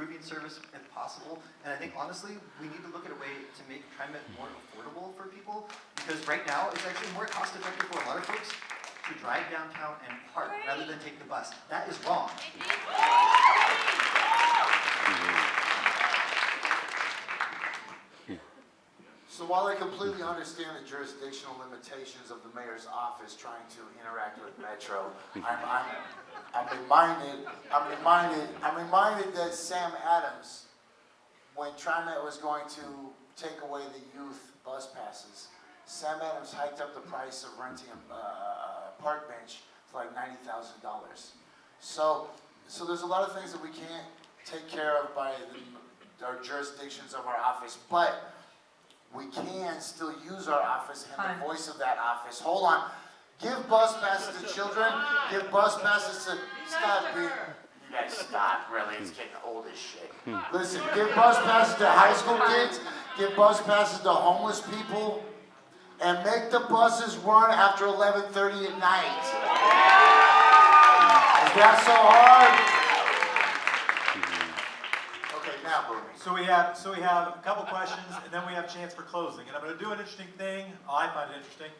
improving service if possible. And I think honestly, we need to look at a way to make TriMet more affordable for people, because right now it's actually more cost effective for a lot of folks to drive downtown and park rather than take the bus. That is wrong. So while I completely understand the jurisdictional limitations of the mayor's office trying to interact with Metro, I'm reminded that Sam Adams, when TriMet was going to take away the youth bus passes, Sam Adams hiked up the price of renting a park bench to like $90,000. So there's a lot of things that we can't take care of by our jurisdictions of our office, but we can still use our office and the voice of that office. Hold on. Give bus passes to children. Give bus passes to... Stop being... You guys stop, really. It's getting old as shit. Listen, give bus passes to high school kids. Give bus passes to homeless people. And make the buses run after 11:30 at night. Is that so hard? Okay, now, Bernie. So we have a couple questions, and then we have a chance for closing. And I'm going to do an interesting thing. I find it interesting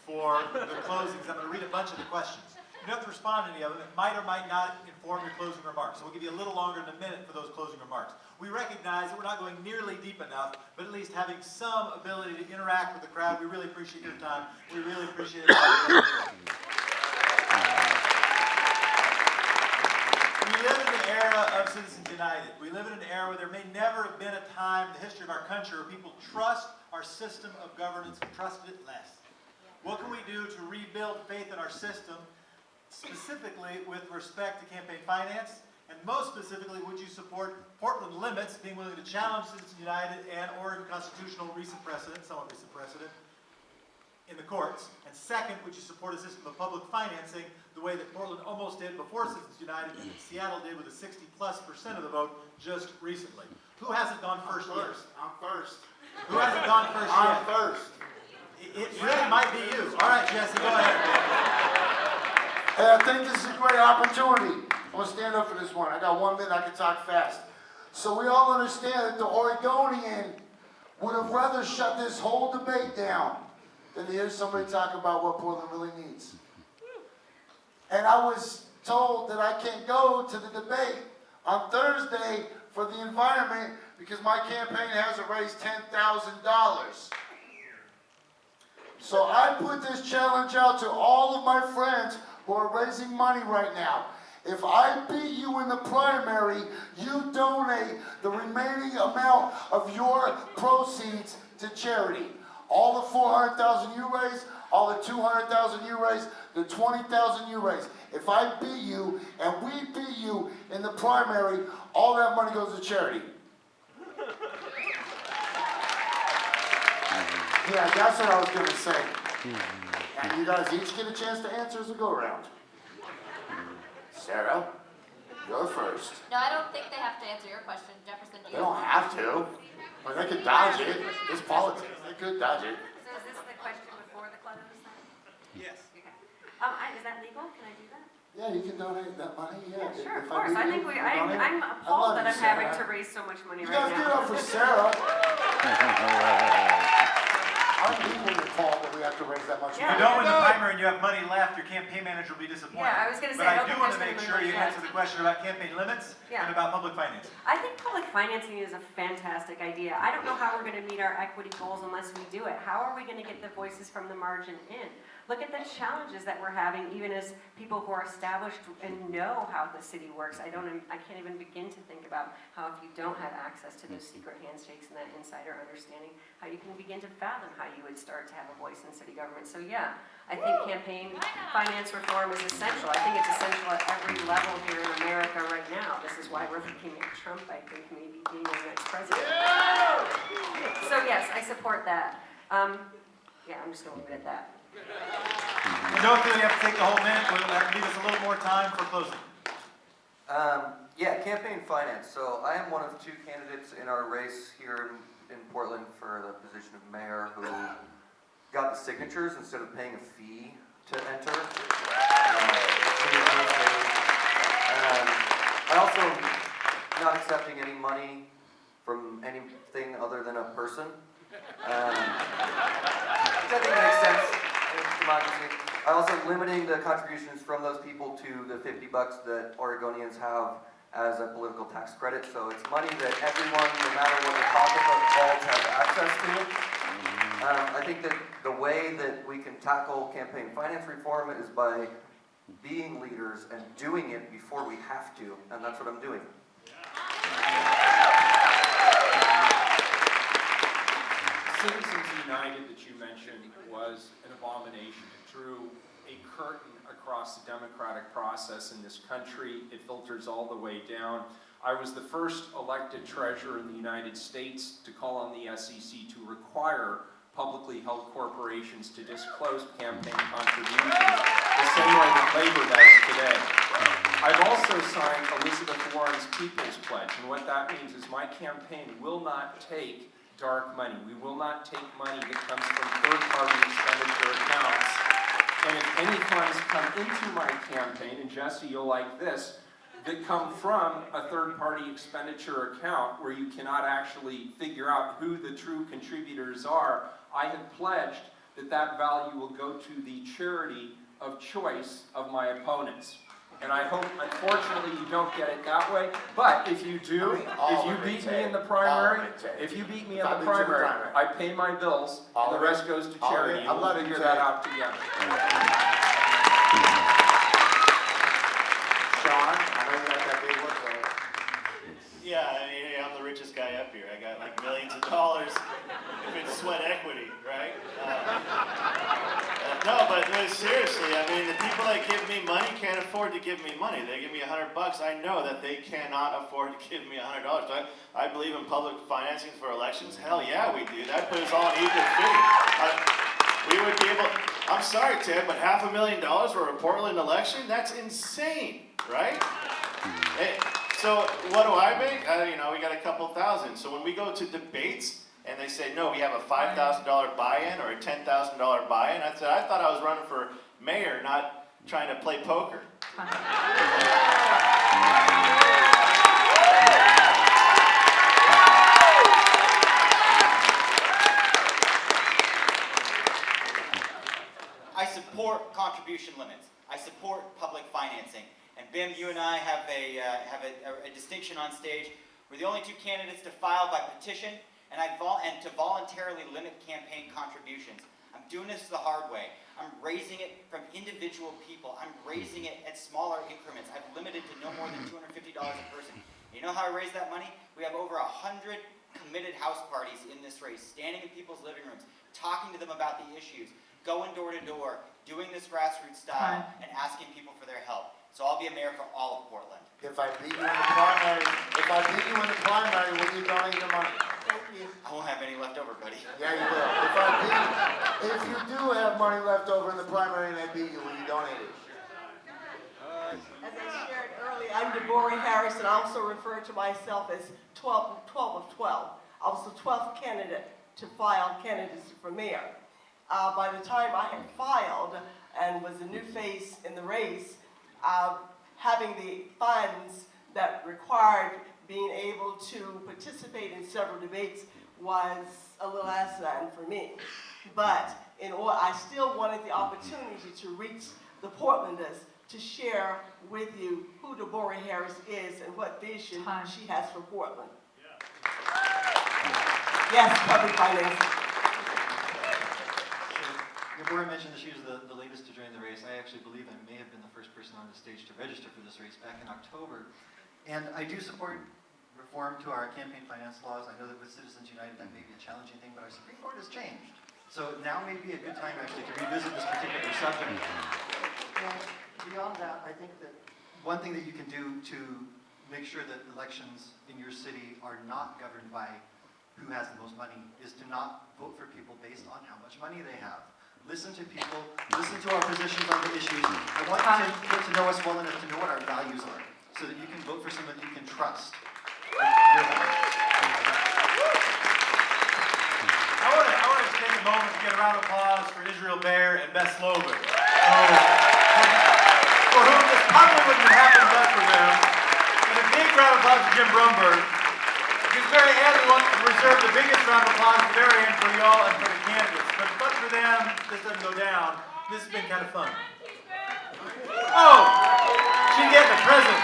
for the closings. I'm going to read a bunch of the questions. You don't have to respond to any of them. It might or might not inform your closing remarks. So we'll give you a little longer than a minute for those closing remarks. We recognize that we're not going nearly deep enough, but at least having some ability to interact with the crowd. We really appreciate your time. We really appreciate it. We live in the era of Citizens United. We live in an era where there may never have been a time in the history of our country where people trust our system of governance and trusted it less. What can we do to rebuild faith in our system, specifically with respect to campaign finance? And most specifically, would you support Portland limits, being willing to challenge Citizens United and Oregon constitutional recent precedent, somewhat recent precedent, in the courts? And second, would you support a system of public financing the way that Portland almost did before Citizens United and that Seattle did with a 60+% of the vote just recently? Who hasn't gone first yet? I'm first. Who hasn't gone first yet? I'm first. It really might be you. All right, Jesse, go ahead. Hey, I think this is a great opportunity. I'm going to stand up for this one. I got 1 minute, I can talk fast. So we all understand that the Oregonian would have rather shut this whole debate down than to hear somebody talk about what Portland really needs. And I was told that I can't go to the debate on Thursday for the environment because my campaign hasn't raised $10,000. So I put this challenge out to all of my friends who are raising money right now. If I beat you in the primary, you donate the remaining amount of your proceeds to charity. All the $400,000 you raise, all the $200,000 you raise, the $20,000 you raise. If I beat you and we beat you in the primary, all that money goes to charity. Yeah, that's what I was going to say. And you guys each get a chance to answer as we go around. Sarah, you're first. No, I don't think they have to answer your question, Jefferson. They don't have to. But they could dodge it. It's politics. They could dodge it. So is this the question before the close? Yes. Okay. Is that legal? Can I do that? Yeah, you can donate that money. Yeah, Yeah, sure, if of course. I think donate. I'm I appalled love that you, I'm having Sarah. to raise so much money You right guys give it up now. for Sarah. I'm equally appalled that we have to raise that much Yeah. If you money. don't win the primary and you have money left, your campaign manager will be disappointed. Yeah, I was gonna say, But I I don't do think want to there's make gonna sure be you much answer the question about campaign limits Yeah. and about public financing. I think public financing is a fantastic idea. I don't know how we're going to meet our equity goals unless we do it. How are we going to get the voices from the margin in? Look at the challenges that we're having, even as people who are established and know how the city works. I can't even begin to think about how if you don't have access to those secret handshakes and that insider understanding, how you can begin to fathom how you would start to have a voice in city government. So yeah, I think campaign finance reform is essential. I think it's essential at every level here in America right now. This is why we're looking at Trump, I think, maybe being the next president. So yes, I support that. Yeah, I'm just going to leave it at that. You don't really have to take the whole minute. We'll leave us a little more time for closing. Yeah, campaign finance. So I am one of 2 candidates in our race here in Portland for the position of mayor who got the signatures instead of paying a fee to enter. I also not accepting any money from anything other than a person. Which I think makes sense in democracy. Also limiting the contributions from those people to the $50 that Oregonians have as a political tax credit. So it's money that everyone, no matter what their pocketbook holds, has access to. I think that the way that we can tackle campaign finance reform is by being leaders and doing it before we have to, and that's what I'm doing. Citizens United that you mentioned was an abomination. It drew a curtain across the democratic process in this country. It filters all the way down. I was the first elected treasurer in the United States to call on the SEC to require publicly held corporations to disclose campaign contributions the same way that Labor does today. I've also signed Elizabeth Warren's People's Pledge, and what that means is my campaign will not take dark money. We will not take money that comes from third-party expenditure accounts. And if any funds come into my campaign, and Jesse, you'll like this, that come from a third-party expenditure account where you cannot actually figure out who the true contributors are, I have pledged that that value will go to the charity of choice of my opponents. And I hope, unfortunately, you don't get it that way. But if you do, if you beat me in the primary, I pay my bills, and the rest goes to charity. And we'll figure that out together. Sean, I know you got that big look there. Yeah, I mean, hey, I'm the richest guy up here. I got like millions of dollars if it's sweat equity, right? No, but seriously, I mean, the people that give me money can't afford to give me money. They give me $100. I know that they cannot afford to give me $100. I believe in public financing for elections. Hell yeah, we do. That puts us all on equal footing. We would be able. I'm sorry, Ted, but $500,000 for a Portland election? That's insane, right? So what do I make? We got a couple thousand. So when we go to debates and they say, no, we have a $5,000 buy-in or a $10,000 buy-in, I said, I thought I was running for mayor, not trying to play poker. I support contribution limits. I support public financing. And Bim, you and I have a distinction on stage. We're the only two candidates to file by petition and to voluntarily limit campaign contributions. I'm doing this the hard way. I'm raising it from individual people. I'm raising it at smaller increments. I've limited to no more than $250 a person. You know how I raise that money? We have over 100 committed house parties in this race, standing in people's living rooms, talking to them about the issues, going door to door, doing this grassroots style, and asking people for their help. So I'll be a mayor for all of Portland. If I beat you in the primary, will you donate the money? I won't have any left over, buddy. Yeah, you will. If you do have money left over in the primary and I beat you, will you donate it? As I shared earlier, I'm Deborah Harris, and I also refer to myself as 12 of 12. I was the 12th candidate to file candidacy for mayor. By the time I had filed and was a new face in the race, having the funds that required being able to participate in several debates was a little asinine for me. But I still wanted the opportunity to reach the Portlanders to share with you who Deborah Harris is and what vision she has for Portland. Yes, public financing. Deborah mentioned that she was the latest to join the race. I actually believe I may have been the first person on the stage to register for this race back in October. And I do support reform to our campaign finance laws. I know that with Citizens United that may be a challenging thing, but our Supreme Court has changed. So now may be a good time actually to revisit this particular subject. And beyond that, I think that one thing that you can do to make sure that elections in your city are not governed by who has the most money is to not vote for people based on how much money they have. Listen to people, listen to our positions on the issues. I want you to get to know us well enough to know what our values are, so that you can vote for someone you can trust. I want to take a moment to get a round of applause for Israel Baer and Beth Slogan, for whom this probably wouldn't have happened but for them. And a big round of applause to Jim Brumberg. Because Mary Ann, we want to reserve the biggest round of applause at the very end for y'all and for the candidates. But for them, this doesn't go down. This has been kind of fun. Oh, she's getting a present.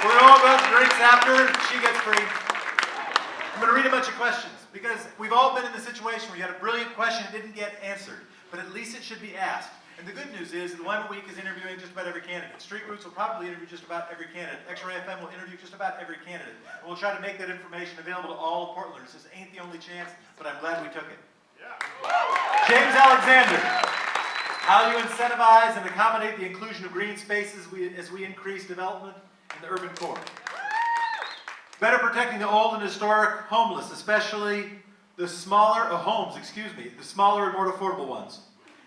We're all going to drinks after. She gets free. I'm going to read a bunch of questions because we've all been in the situation where you had a brilliant question that didn't get answered, but at least it should be asked. And the good news is that One Week is interviewing just about every candidate. Street Roots will probably interview just about every candidate. X-Ray FM will interview just about every candidate. And we'll try to make that information available to all Portlanders. This ain't the only chance, but I'm glad we took it. James Alexander. How do you incentivize and accommodate the inclusion of green spaces as we increase development in the urban core? Better protecting the old and historic homeless, especially the smaller the smaller and more affordable ones.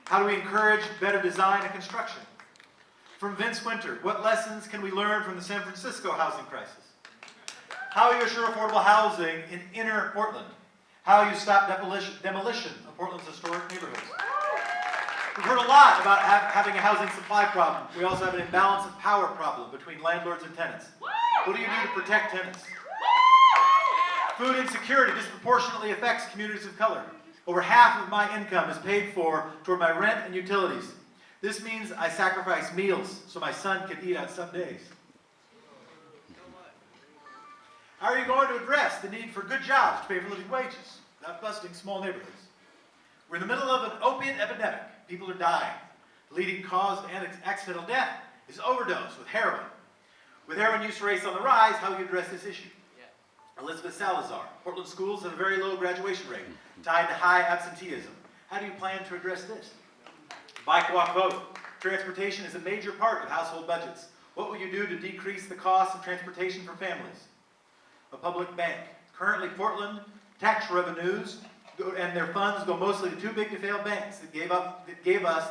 How do we encourage better design and construction? From Vince Winter, what lessons can we learn from the San Francisco housing crisis? How you assure affordable housing in inner Portland? How you stop demolition of Portland's historic neighborhoods? We've heard a lot about having a housing supply problem. We also have an imbalance of power problem between landlords and tenants. What do you do to protect tenants? Food insecurity disproportionately affects communities of color. Over half of my income is paid for toward my rent and utilities. This means I sacrifice meals so my son can eat on some days. How are you going to address the need for good jobs to pay for living wages, not busting small neighborhoods? We're in the middle of an opiate epidemic. People are dying. The leading cause of accidental death is overdose with heroin. With heroin use rates on the rise, how will you address this issue? Elizabeth Salazar. Portland schools have a very low graduation rate, tied to high absenteeism. How do you plan to address this? Bike, walk, vote. Transportation is a major part of household budgets. What will you do to decrease the cost of transportation for families? A public bank. Currently, Portland tax revenues and their funds go mostly to too big to fail banks that gave us